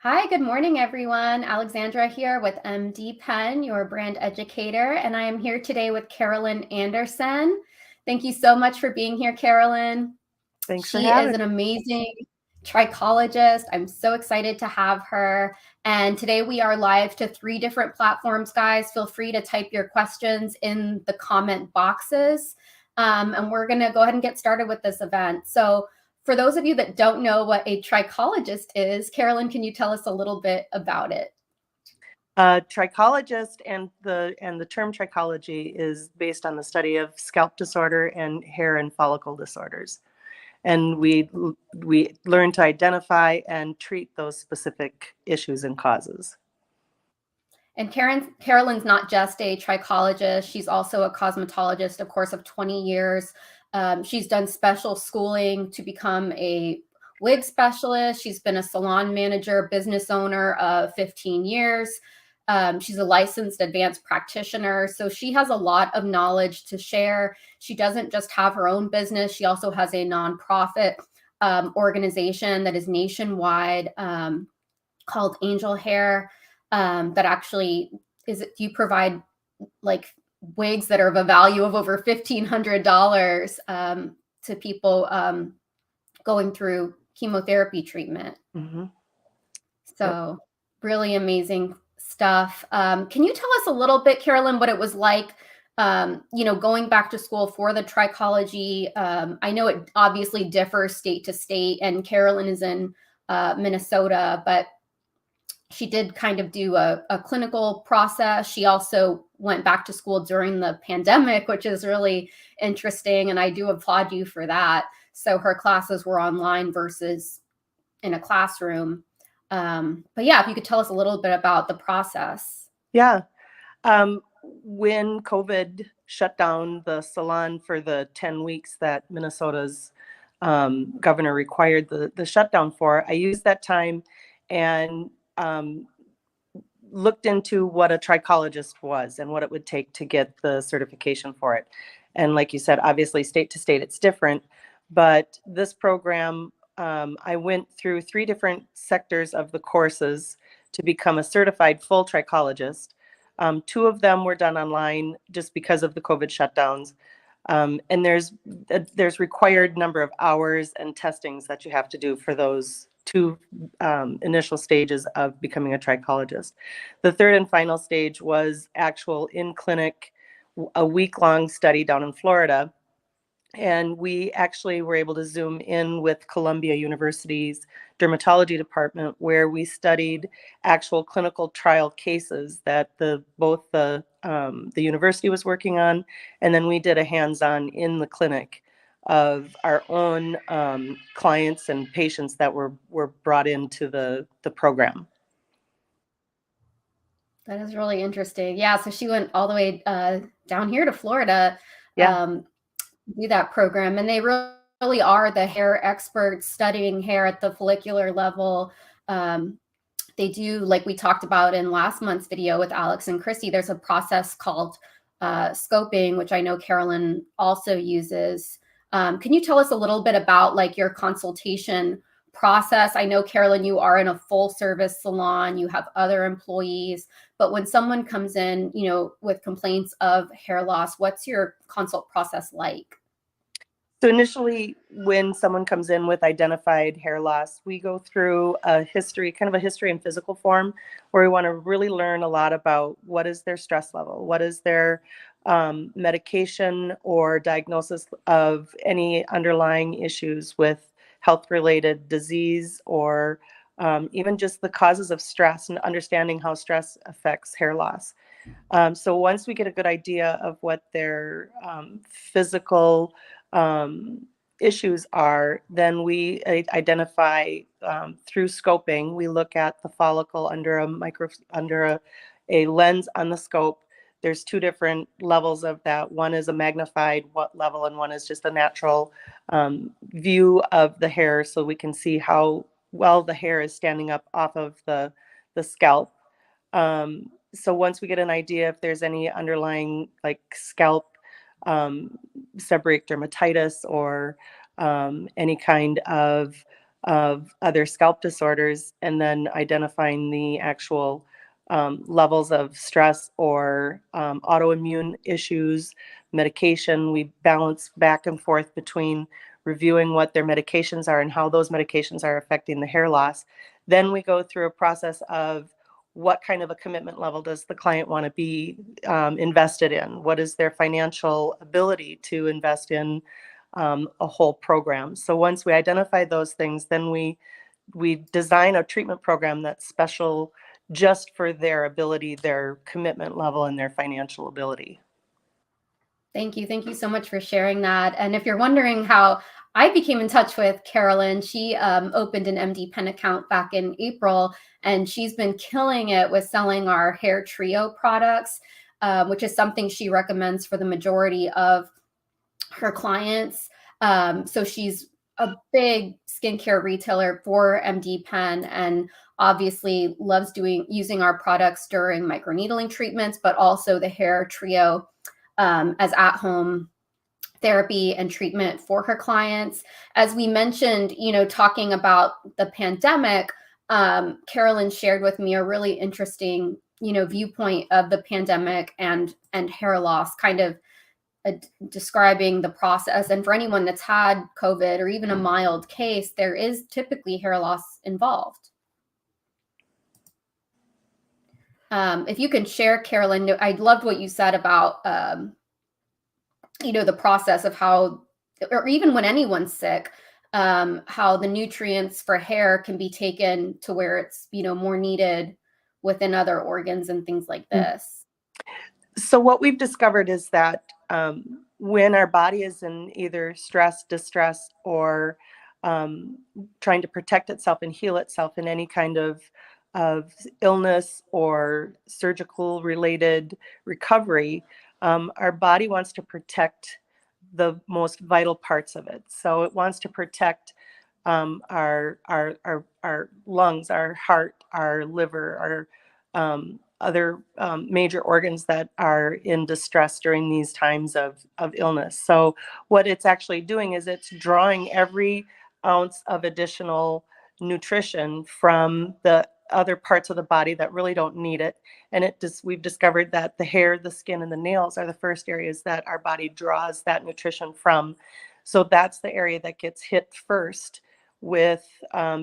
Hi, good morning, everyone. Alexandra here with MDPen, your brand educator, and I am here today with Carolyn Anderson. Thank you so much for being here, Carolyn. Thanks for She is having an amazing trichologist. I'm so excited to have her. And today we are live to 3 different platforms, guys. Feel free to type your questions in the comment boxes. And we're going to go ahead and get started with this event. So for those of you that don't know what a trichologist is, Carolyn, can you tell us a little bit about it? Trichologist and the term trichology is based on the study of scalp disorder and hair and follicle disorders. And we learn to identify and treat those specific issues and causes. And Carolyn's not just a trichologist, she's also a cosmetologist, of course, of 20 years. She's done special schooling to become a wig specialist. She's been a salon manager, business owner of 15 years. She's a licensed advanced practitioner. So she has a lot of knowledge to share. She doesn't just have her own business. She also has a nonprofit organization that is nationwide called Angel Hair. That actually you provide like wigs that are of a value of over $1,500 to people going through chemotherapy treatment. Mm-hmm. So really amazing stuff. Can you tell us a little bit, Carolyn, what it was like, going back to school for the trichology? I know it obviously differs state to state, and Carolyn is in Minnesota, but she did kind of do a clinical process. She also went back to school during the pandemic, which is really interesting. And I do applaud you for that. So her classes were online versus in a classroom. But yeah, if you could tell us a little bit about the process. Yeah. When COVID shut down the salon for the 10 weeks that Minnesota's governor required the shutdown for, I used that time and looked into what a trichologist was and what it would take to get the certification for it. And like you said, obviously state to state, it's different. But this program, I went through 3 different sectors of the courses to become a certified full trichologist. 2 of them were done online just because of the COVID shutdowns. And there's required number of hours and testings that you have to do for those 2 initial stages of becoming a trichologist. The 3rd and final stage was actual in-clinic, a week-long study down in Florida. And we actually were able to Zoom in with Columbia University's dermatology department, where we studied actual clinical trial cases that both the university was working on, and then we did a hands-on in the clinic of our own clients and patients that were brought into the program. That is really interesting. Yeah, so she went all the way down here to Florida. Yeah. Do that program, and they really are the hair experts studying hair at the follicular level. They do, like we talked about in last month's video with Alex and Christy, there's a process called scoping, which I know Carolyn also uses. Can you tell us a little bit about like your consultation process? I know, Carolyn, you are in a full service salon, you have other employees, but when someone comes in, with complaints of hair loss, what's your consult process like? So initially, when someone comes in with identified hair loss, we go through a history and physical form, where we want to really learn a lot about what is their stress level, what is their medication or diagnosis of any underlying issues with health-related disease, or even just the causes of stress and understanding how stress affects hair loss. So once we get a good idea of what their physical issues are, then we identify through scoping. We look at the follicle under a lens on the scope. There's 2 different levels of that. One is a magnified level, and one is just a natural view of the hair, so we can see how well the hair is standing up off of the scalp. So once we get an idea if there's any underlying like scalp seborrheic dermatitis or any kind of of other scalp disorders, and then identifying the actual levels of stress or autoimmune issues, medication. We balance back and forth between reviewing what their medications are and how those medications are affecting the hair loss. Then we go through a process of what kind of a commitment level does the client want to be invested in? What is their financial ability to invest in a whole program? So once we identify those things, then we design a treatment program that's special just for their ability, their commitment level, and their financial ability. Thank you. Thank you so much for sharing that. And if you're wondering how I became in touch with Carolyn, she opened an MDPen account back in April, and she's been killing it with selling our hair trio products, which is something she recommends for the majority of her clients. So she's a big skincare retailer for MDPen, and obviously loves using our products during microneedling treatments, but also the hair trio as at-home therapy and treatment for her clients. As we mentioned, talking about the pandemic, Carolyn shared with me a really interesting, viewpoint of the pandemic and hair loss, kind of describing the process. And for anyone that's had COVID or even a mild case, there is typically hair loss involved. If you can share, Carolyn, I loved what you said about, the process of how, or even when anyone's sick, how the nutrients for hair can be taken to where it's, more needed within other organs and things like this. So what we've discovered is that when our body is in either stress, distress, or trying to protect itself and heal itself in any kind of illness or surgical related recovery, our body wants to protect the most vital parts of it. So it wants to protect our lungs, our heart, our liver, our other major organs that are in distress during these times of illness. So what it's actually doing is it's drawing every ounce of additional nutrition from the other parts of the body that really don't need it. And we've discovered that the hair, the skin, and the nails are the first areas that our body draws that nutrition from. So that's the area that gets hit first with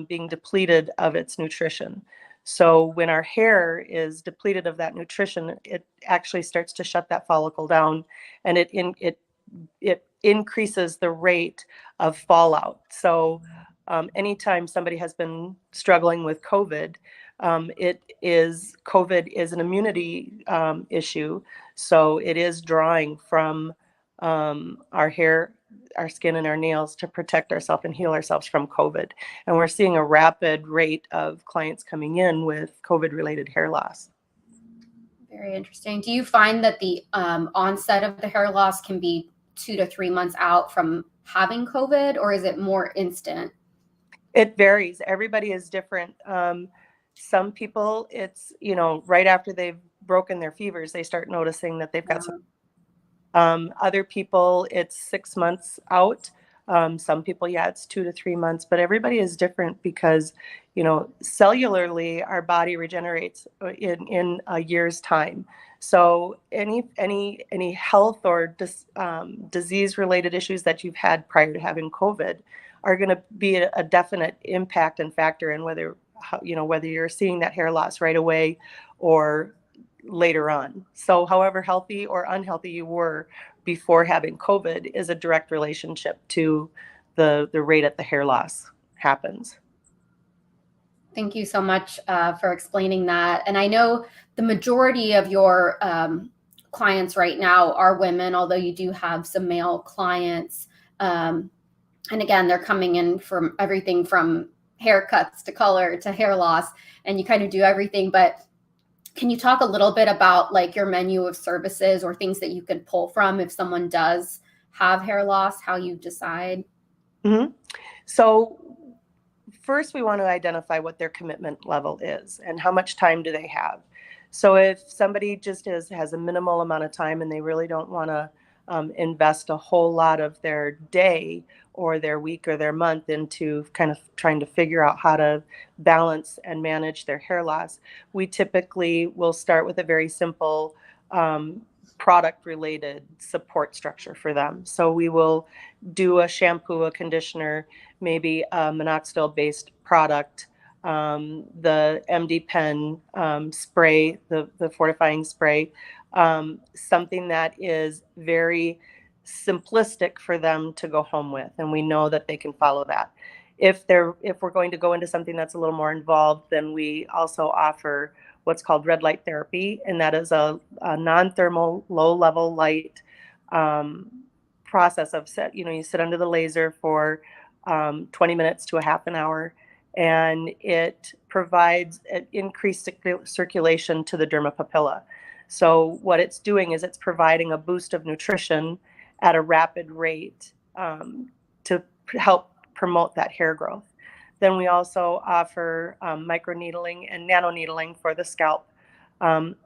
being depleted of its nutrition. So when our hair is depleted of that nutrition, it actually starts to shut that follicle down, and it increases the rate of fallout. So anytime somebody has been struggling with COVID, COVID is an immunity issue. So it is drawing from our hair, our skin, and our nails to protect ourselves and heal ourselves from COVID. And we're seeing a rapid rate of clients coming in with COVID-related hair loss. Very interesting. Do you find that the onset of the hair loss can be 2 to 3 months out from having COVID, or is it more instant? It varies. Everybody is different. Some people, it's, right after they've broken their fevers, they start noticing that they've got some. Other people, it's 6 months out. Some people, it's 2 to 3 months, but everybody is different because, cellularly, our body regenerates in a year's time. So any health or disease-related issues that you've had prior to having COVID are going to be a definite impact and factor in whether you're seeing that hair loss right away or later on. So however healthy or unhealthy you were before having COVID is a direct relationship to the rate at the hair loss happens. Thank you so much for explaining that. And I know the majority of your clients right now are women, although you do have some male clients. And again, they're coming in from everything from haircuts to color to hair loss, and you kind of do everything. But can you talk a little bit about like your menu of services or things that you can pull from if someone does have hair loss, how you decide? Mm-hmm. So first, we want to identify what their commitment level is and how much time do they have. So if somebody just has a minimal amount of time and they really don't want to invest a whole lot of their day or their week or their month into kind of trying to figure out how to balance and manage their hair loss, we typically will start with a very simple product related support structure for them. So we will do a shampoo, a conditioner, maybe a minoxidil based product, the MDPen spray, the fortifying spray, something that is very simplistic for them to go home with, and we know that they can follow that. If we're going to go into something that's a little more involved, then we also offer what's called red light therapy, and that is a non-thermal, low-level light process of you sit under the laser for 20 minutes to a half an hour, and it provides an increased circulation to the derma papilla. So what it's doing is it's providing a boost of nutrition at a rapid rate to help promote that hair growth. Then we also offer microneedling and nanoneedling for the scalp.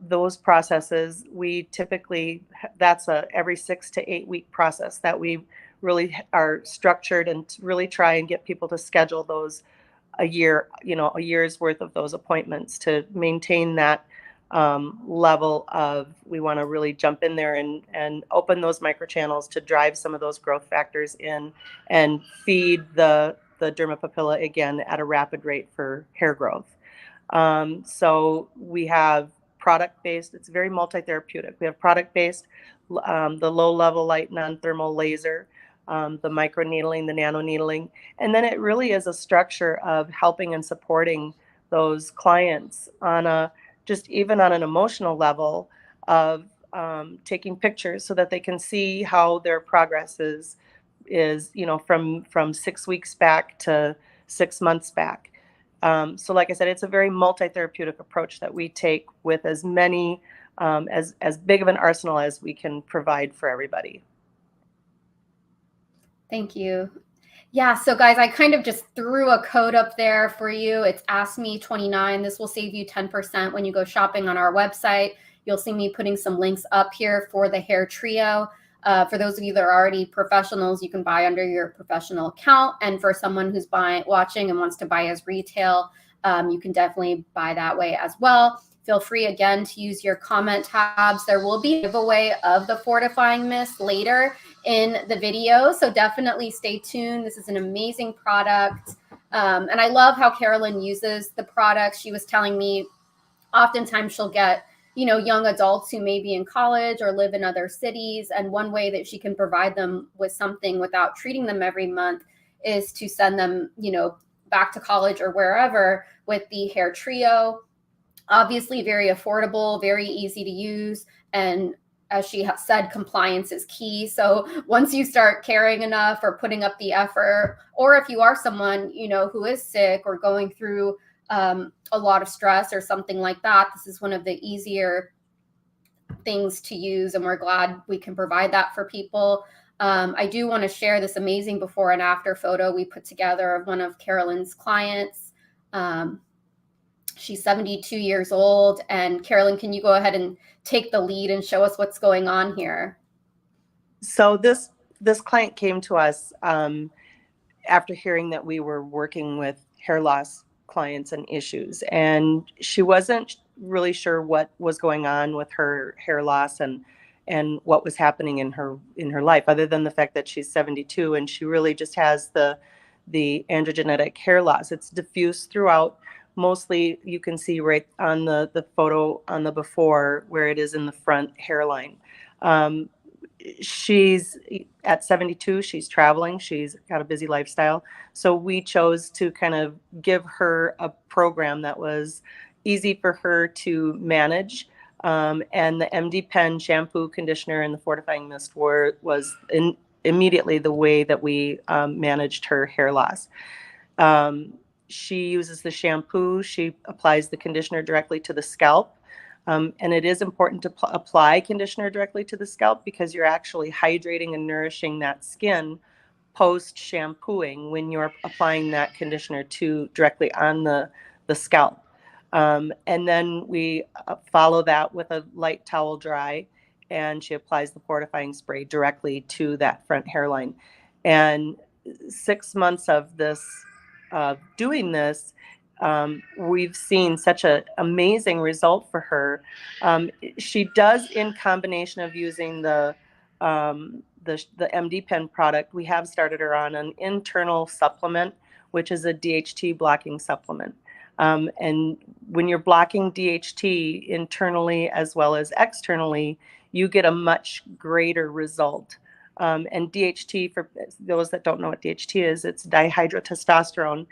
Those processes, we typically, that's a every 6 to 8 week process that we really are structured and really try and get people to schedule those a year's worth of those appointments to maintain that level of, we want to really jump in there and open those microchannels to drive some of those growth factors in and feed the derma papilla again at a rapid rate for hair growth. So we have product-based, it's very multi-therapeutic. We have product-based, the low-level light non-thermal laser, the microneedling, the nanoneedling, and then it really is a structure of helping and supporting those clients on just even on an emotional level of taking pictures so that they can see how their progress is from 6 weeks back to 6 months back. So like I said, it's a very multi-therapeutic approach that we take with as many, as big of an arsenal as we can provide for everybody. Thank you. Yeah, so guys, I kind of just threw a code up there for you. It's AskMe29. This will save you 10% when you go shopping on our website. You'll see me putting some links up here for the hair trio. For those of you that are already professionals, you can buy under your professional account. And for someone who's watching and wants to buy as retail, you can definitely buy that way as well. Feel free again to use your comment tabs. There will be a giveaway of the fortifying mist later in the video, so definitely stay tuned. This is an amazing product. And I love how Carolyn uses the product. She was telling me oftentimes she'll get young adults who may be in college or live in other cities. And one way that she can provide them with something without treating them every month is to send them, back to college or wherever with the hair trio. Obviously very affordable, very easy to use. And as she said, compliance is key. So once you start caring enough or putting up the effort, or if you are someone, who is sick or going through a lot of stress or something like that, this is one of the easier things to use, and we're glad we can provide that for people. I do want to share this amazing before and after photo we put together of one of Carolyn's clients. She's 72 years old, and Carolyn, can you go ahead and take the lead and show us what's going on here? So this client came to us after hearing that we were working with hair loss clients and issues, and she wasn't really sure what was going on with her hair loss and what was happening in her life, other than the fact that she's 72 and she really just has the androgenetic hair loss. It's diffuse throughout. Mostly you can see right on the photo on the before where it is in the front hairline. She's at 72, she's traveling, she's got a busy lifestyle. So we chose to kind of give her a program that was easy for her to manage. And the MDPen shampoo, conditioner, and the fortifying mist was immediately the way that we managed her hair loss. She uses the shampoo, she applies the conditioner directly to the scalp. And it is important to apply conditioner directly to the scalp because you're actually hydrating and nourishing that skin post shampooing when you're applying that conditioner directly on the scalp. And then we follow that with a light towel dry, and she applies the fortifying spray directly to that front hairline. And 6 months of this, doing this, we've seen such an amazing result for her. She does, in combination of using the MDPen product, we have started her on an internal supplement, which is a DHT blocking supplement. And when you're blocking DHT internally as well as externally, you get a much greater result. And DHT, for those that don't know what DHT is, it's dihydrotestosterone.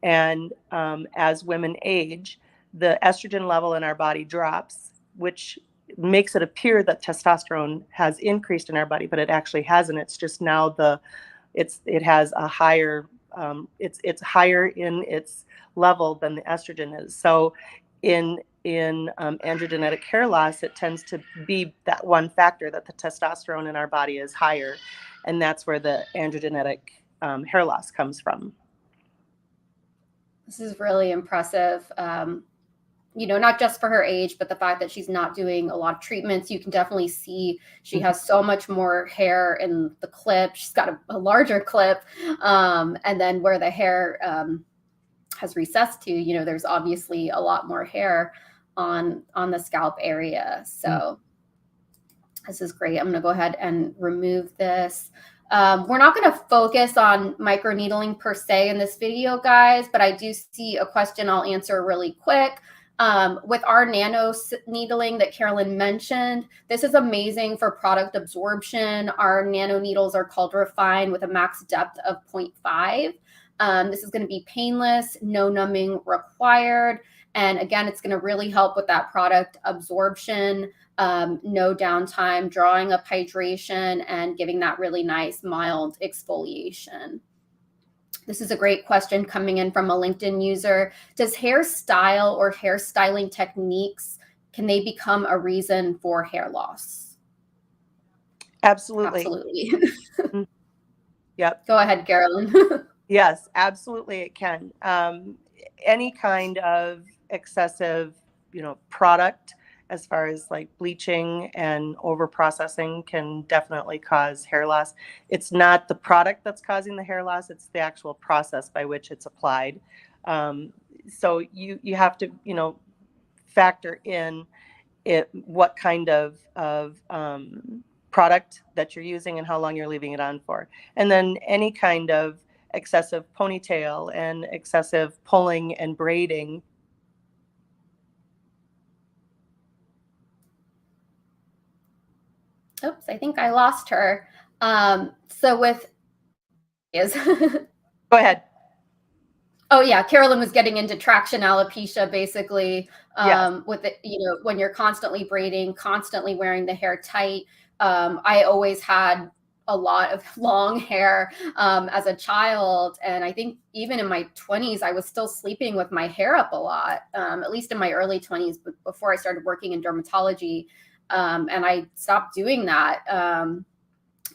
And as women age, the estrogen level in our body drops, which makes it appear that testosterone has increased in our body, but it actually hasn't. It's just now it has a higher, it's higher in its level than the estrogen is. So in androgenetic hair loss, it tends to be that one factor, that the testosterone in our body is higher, and that's where the androgenetic hair loss comes from. This is really impressive. Not just for her age, but the fact that she's not doing a lot of treatments. You can definitely see she has so much more hair in the clip. She's got a larger clip. And then where the hair has recessed to, there's obviously a lot more hair on the scalp area. So this is great. I'm going to go ahead and remove this. We're not going to focus on microneedling per se in this video, guys, but I do see a question I'll answer really quick. With our Nanoneedling that Carolyn mentioned, this is amazing for product absorption. Our nano needles are called Refine with a max depth of 0.5. This is going to be painless, no numbing required. And again, it's going to really help with that product absorption, no downtime, drawing up hydration, and giving that really nice mild exfoliation. This is a great question coming in from a LinkedIn user. Does hairstyle or hairstyling techniques, can they become a reason for hair loss? Absolutely. Absolutely. Yep. Go ahead, Carolyn. Yes, absolutely it can. Any kind of excessive, product, as far as like bleaching and over processing, can definitely cause hair loss. It's not the product that's causing the hair loss, it's the actual process by which it's applied. So you have to, factor in what kind of product that you're using and how long you're leaving it on for. And then any kind of excessive ponytail and excessive pulling and braiding. Oops, I think I lost her. So with is Go ahead. Oh yeah, Carolyn was getting into traction alopecia basically. Yes. With it, when you're constantly braiding, constantly wearing the hair tight. I always had a lot of long hair as a child, and I think even in my 20s, I was still sleeping with my hair up a lot. At least in my early 20s, before I started working in dermatology. And I stopped doing that.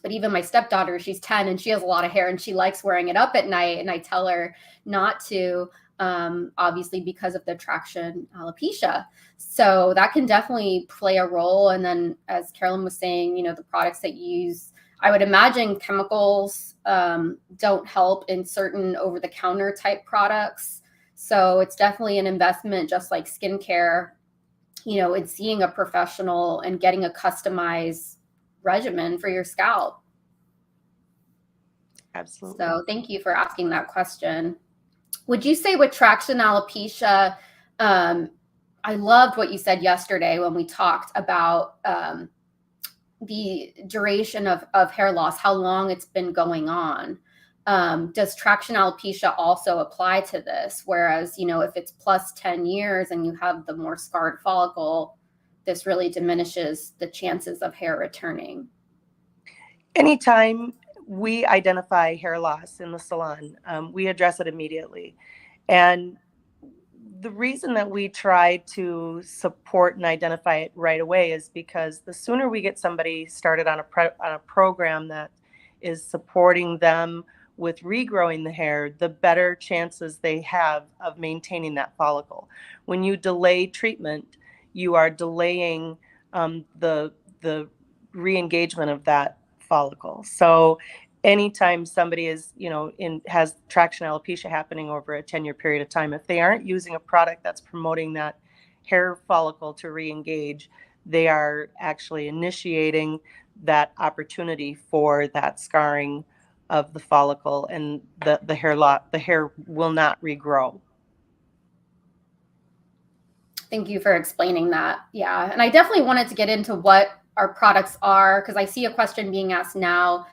But even my stepdaughter, she's 10 and she has a lot of hair and she likes wearing it up at night. And I tell her not to, obviously because of the traction alopecia. So that can definitely play a role. And then as Carolyn was saying, the products that you use, I would imagine chemicals don't help in certain over-the-counter type products. So it's definitely an investment, just like skincare. It's seeing a professional and getting a customized regimen for your scalp. Absolutely. So thank you for asking that question. Would you say with traction alopecia, I loved what you said yesterday when we talked about the duration of hair loss, how long it's been going on. Does traction alopecia also apply to this? Whereas, if it's plus 10 years and you have the more scarred follicle, this really diminishes the chances of hair returning. Anytime we identify hair loss in the salon, we address it immediately. And the reason that we try to support and identify it right away is because the sooner we get somebody started on a program that is supporting them with regrowing the hair, the better chances they have of maintaining that follicle. When you delay treatment, you are delaying the re-engagement of that follicle. So anytime somebody is, has traction alopecia happening over a 10-year period of time, if they aren't using a product that's promoting that hair follicle to re-engage, they are actually initiating that opportunity for that scarring of the follicle, and the hair will not regrow. Thank you for explaining that. Yeah, and I definitely wanted to get into what our products are, because I see a question being asked now.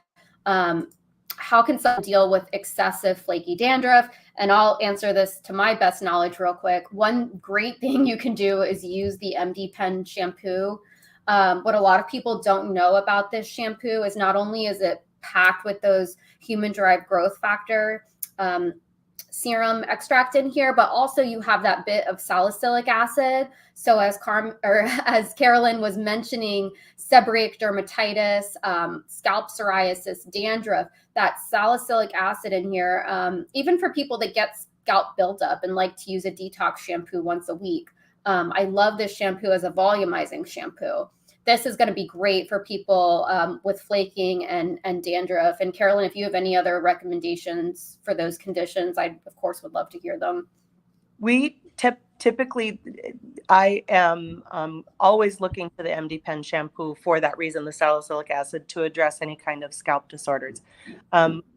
How can someone deal with excessive flaky dandruff? And I'll answer this to my best knowledge real quick. One great thing you can do is use the MDPen shampoo. What a lot of people don't know about this shampoo is not only is it packed with those human-derived growth factor serum extract in here, but also you have that bit of salicylic acid. So as Carolyn was mentioning, seborrheic dermatitis, scalp psoriasis, dandruff, that salicylic acid in here, even for people that get scalp buildup and like to use a detox shampoo once a week. I love this shampoo as a volumizing shampoo. This is going to be great for people with flaking and dandruff. And Carolyn, if you have any other recommendations for those conditions, I, of course, would love to hear them. We typically, I am always looking to the MDPen shampoo for that reason, the salicylic acid, to address any kind of scalp disorders.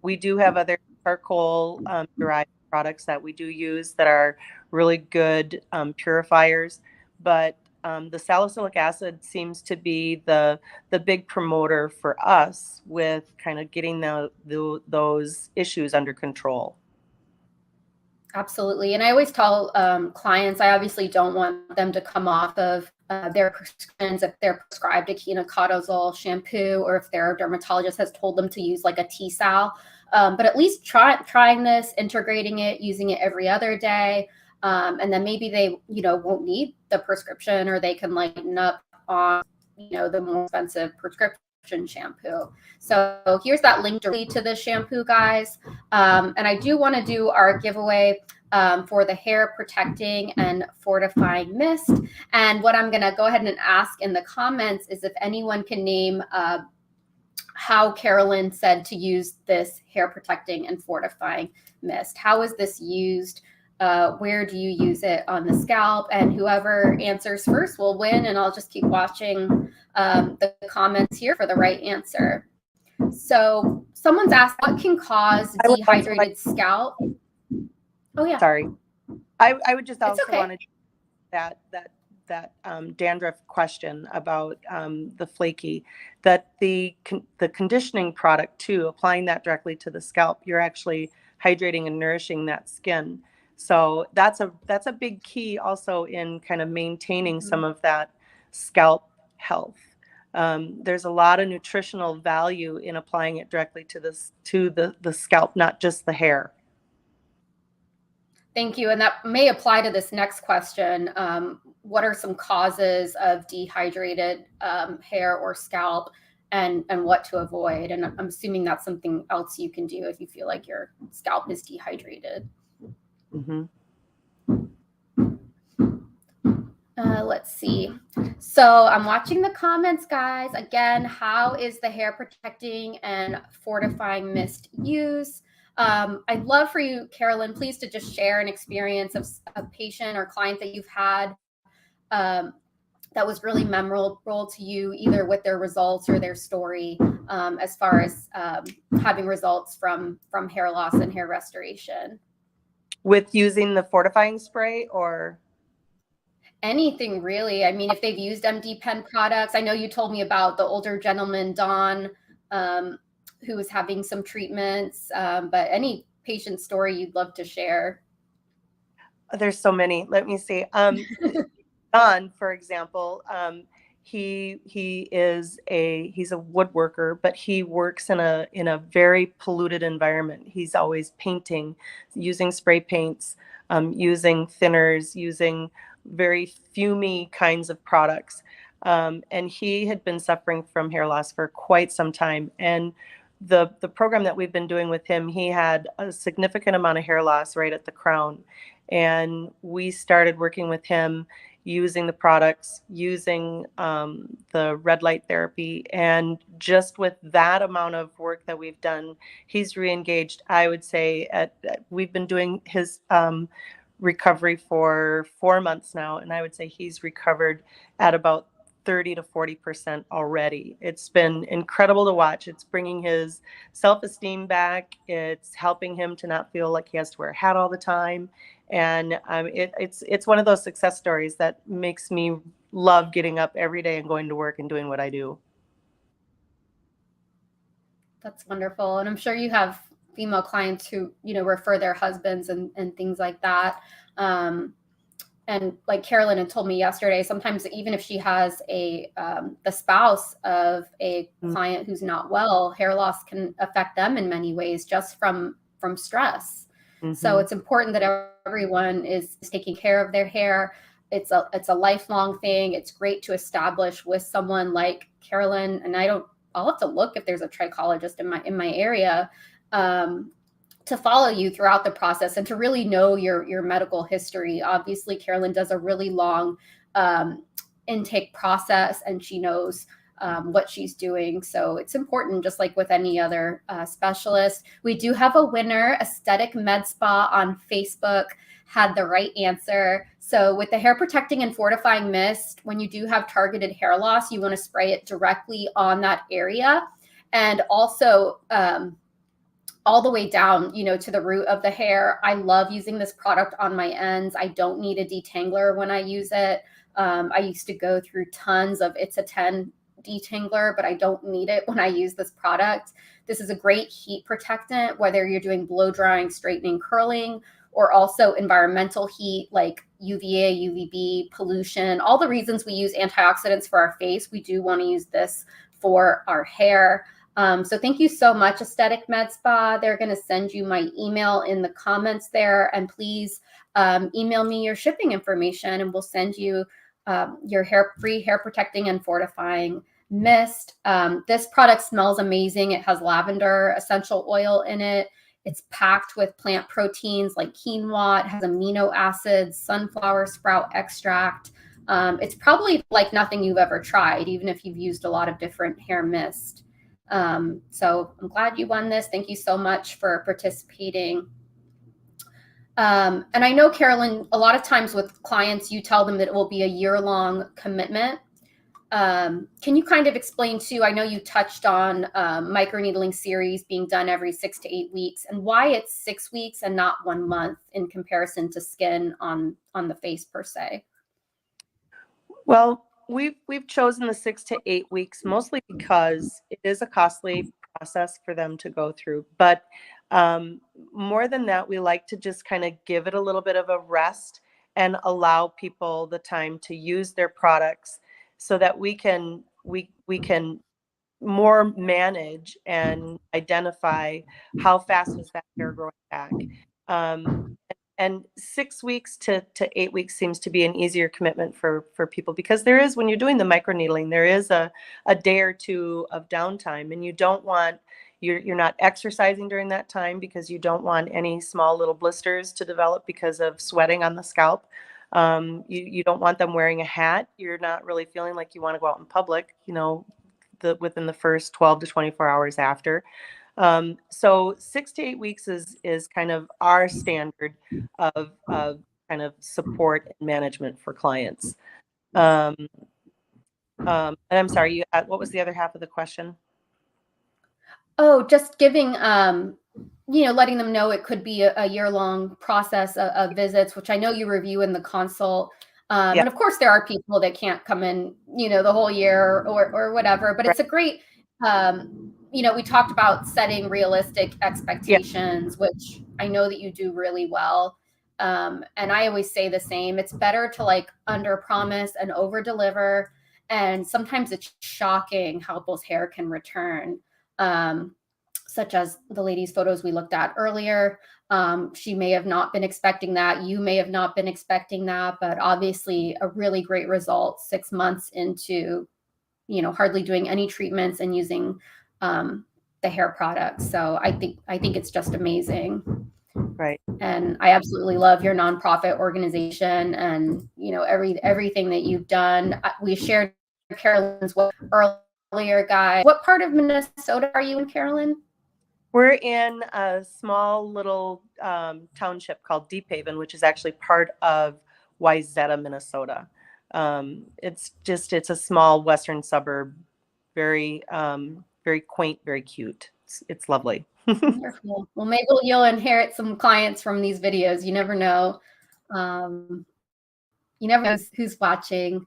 We do have other charcoal derived products that we do use that are really good purifiers, but the salicylic acid seems to be the big promoter for us with kind of getting those issues under control. Absolutely. And I always tell clients, I obviously don't want them to come off of their prescriptions if they're prescribed a ketoconazole shampoo, or if their dermatologist has told them to use like a T-sal. But at least trying this, integrating it, using it every other day. And then maybe they, won't need the prescription, or they can lighten up on, the more expensive prescription shampoo. So here's that link directly to the shampoo, guys. And I do want to do our giveaway for the hair protecting and fortifying mist. And what I'm going to go ahead and ask in the comments is if anyone can name how Carolyn said to use this hair protecting and fortifying mist. How is this used? Where do you use it on the scalp? And whoever answers first will win. And I'll just keep watching the comments here for the right answer. So someone's asked, what can cause dehydrated scalp? Oh yeah. Sorry. I would just also okay. want to that dandruff question about the flaky, that the conditioning product too, applying that directly to the scalp, you're actually hydrating and nourishing that skin. So that's a big key also in kind of maintaining some of that scalp health. There's a lot of nutritional value in applying it directly to the scalp, not just the hair. Thank you. And that may apply to this next question. What are some causes of dehydrated hair or scalp, and what to avoid? And I'm assuming that's something else you can do if you feel like your scalp is dehydrated. Mm-hmm. Let's see. So I'm watching the comments, guys. Again, how is the hair protecting and fortifying mist used? I'd love for you, Carolyn, please, to just share an experience of a patient or client that you've had that was really memorable to you, either with their results or their story, as far as having results from hair loss and hair restoration. With using the fortifying spray or? Anything really. I mean, if they've used MDPen products, I know you told me about the older gentleman, Don, who was having some treatments, but any patient story you'd love to share. There's so many. Let me see. Don, for example, he's a woodworker, but he works in a very polluted environment. He's always painting, using spray paints, using thinners, using very fumey kinds of products. And he had been suffering from hair loss for quite some time. And the program that we've been doing with him, he had a significant amount of hair loss right at the crown. And we started working with him using the products, using the red light therapy. And just with that amount of work that we've done, he's re-engaged. I would say we've been doing his recovery for 4 months now, and I would say he's recovered at about 30 to 40% already. It's been incredible to watch. It's bringing his self-esteem back. It's helping him to not feel like he has to wear a hat all the time. And it's one of those success stories that makes me love getting up every day and going to work and doing what I do. That's wonderful. And I'm sure you have female clients who, refer their husbands and things like that. And like Carolyn had told me yesterday, sometimes even if she has the spouse of a client who's not well, hair loss can affect them in many ways just from stress. Mm-hmm. So it's important that everyone is taking care of their hair. It's a lifelong thing. It's great to establish with someone like Carolyn. And I'll have to look if there's a trichologist in my area to follow you throughout the process and to really know your medical history. Obviously, Carolyn does a really long intake process, and she knows what she's doing. So it's important, just like with any other specialist. We do have a winner. Aesthetic Med Spa on Facebook had the right answer. So with the hair protecting and fortifying mist, when you do have targeted hair loss, you want to spray it directly on that area. And also all the way down, to the root of the hair. I love using this product on my ends. I don't need a detangler when I use it. I used to go through tons of It's a 10 detangler, but I don't need it when I use this product. This is a great heat protectant, whether you're doing blow drying, straightening, curling, or also environmental heat like UVA, UVB, pollution, all the reasons we use antioxidants for our face. We do want to use this for our hair. So thank you so much, Aesthetic Med Spa. They're going to send you my email in the comments there. And please email me your shipping information, and we'll send you your free hair protecting and fortifying mist. This product smells amazing. It has lavender essential oil in it. It's packed with plant proteins like quinoa. It has amino acids, sunflower sprout extract. It's probably like nothing you've ever tried, even if you've used a lot of different hair mist. So I'm glad you won this. Thank you so much for participating. And I know, Carolyn, a lot of times with clients, you tell them that it will be a year-long commitment. Can you kind of explain too, I know you touched on microneedling series being done every 6 to 8 weeks, and why it's 6 weeks and not 1 month in comparison to skin on the face per se? Well, we've chosen the 6 to 8 weeks mostly because it is a costly process for them to go through. But more than that, we like to just kind of give it a little bit of a rest and allow people the time to use their products so that we can more manage and identify how fast is that hair growing back. And 6 weeks to 8 weeks seems to be an easier commitment for people, because there is, when you're doing the microneedling, there is a day or two of downtime, and you don't want, you're not exercising during that time because you don't want any small little blisters to develop because of sweating on the scalp. You don't want them wearing a hat. You're not really feeling like you want to go out in public, within the first 12 to 24 hours after. So 6 to 8 weeks is kind of our standard of kind of support and management for clients. And I'm sorry, what was the other half of the question? Oh, just giving, letting them know it could be a year-long process of visits, which I know you review in the consult. And of course, there are people that can't come in, the whole year or whatever, but it's a great, we talked about setting realistic expectations, which I know that you do really well. And I always say the same. It's better to under promise and over deliver. And sometimes it's shocking how people's hair can return, such as the lady's photos we looked at earlier. She may have not been expecting that. You may have not been expecting that, but obviously a really great result 6 months into, hardly doing any treatments and using the hair products. So I think it's just amazing. Right. And I absolutely love your nonprofit organization and, you know, everything that you've done. We shared Carolyn's earlier, guys. What part of Minnesota are you in, Carolyn? We're in a small little township called Deep Haven, which is actually part of Wayzata, Minnesota. It's a small western suburb, very very quaint, very cute. It's lovely. Wonderful. Well, maybe you'll inherit some clients from these videos. You never know. You never know who's watching.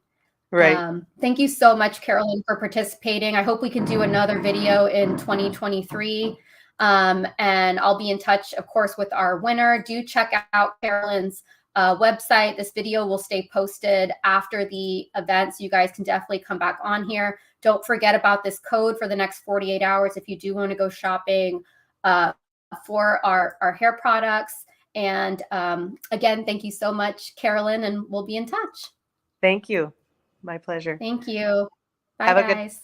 Right. Thank you so much, Carolyn, for participating. I hope we can do another video in 2023. And I'll be in touch, of course, with our winner. Do check out Carolyn's website. This video will stay posted after the event, so you guys can definitely come back on here. Don't forget about this code for the next 48 hours if you do want to go shopping for our hair products. And again, thank you so much, Carolyn, and we'll be in touch. Thank you. My pleasure. Thank you. Bye, Have a good guys.